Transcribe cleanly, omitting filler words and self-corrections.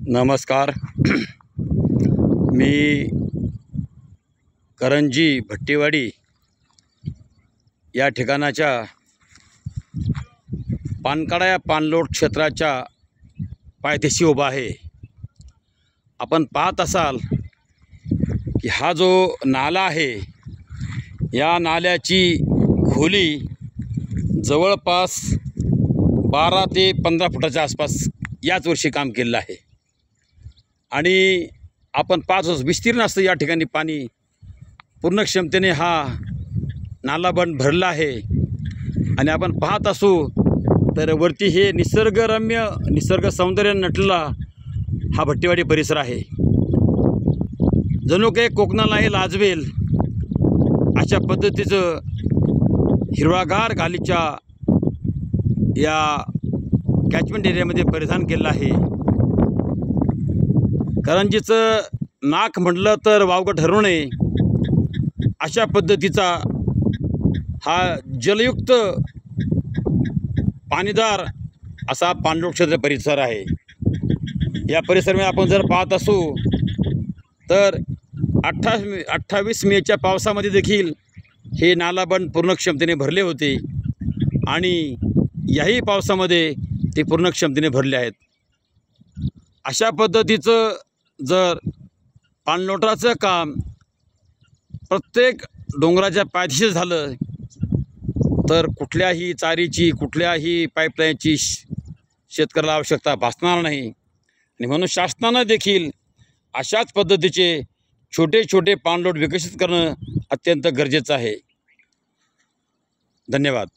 नमस्कार. मी करंजी भट्टीवाडी या ठिकाणाच्या पानकाडा या पाणलोट क्षेत्राच्या पायथ्याशी उभा आहे. आपण पाहत असाल की हा जो नाला आहे, या नाल्याची खोली जवळपास 12 ते 15 फुटाच्या आसपास याच वर्षी काम केलेलं आहे. आणि आपण पाहतो विस्तीर्ण असतं या ठिकाणी पाणी पूर्ण क्षमतेने हा नालाबंद भरला आहे. आणि आपण पाहत असू तर वरती हे निसर्ग सौंदर्य नटलेला हा भट्टीवाडी परिसर आहे. जणू काही कोकणाला हे लाजवेल अशा पद्धतीचं हिरवागार गालीच्या या कॅचमेंट एरियामध्ये परिधान केलं आहे. करंजीचं नाक म्हटलं तर वावगं ठरू नये अशा पद्धतीचा हा जलयुक्त पाणीदार असा पाणलोट क्षेत्र परिसर आहे. या परिसरामध्ये आपण जर पाहत असू तर 28 मेच्या पावसामध्ये देखील हे नालाबंद पूर्ण क्षमतेने भरले होते आणि याही पावसामध्ये ते पूर्ण क्षमतेने भरले आहेत. अशा पद्धतीचं जर पाणलोटाचं काम प्रत्येक डोंगराच्या पायथ्याशी झालं तर कुठल्याही चारीची कुठल्याही पाईपलाईनची शेतकऱ्याला आवश्यकता भासणार नाही. आणि म्हणून शासनानं देखील अशाच पद्धतीचे छोटे छोटे पाणलोट विकसित करणं अत्यंत गरजेचं आहे. धन्यवाद.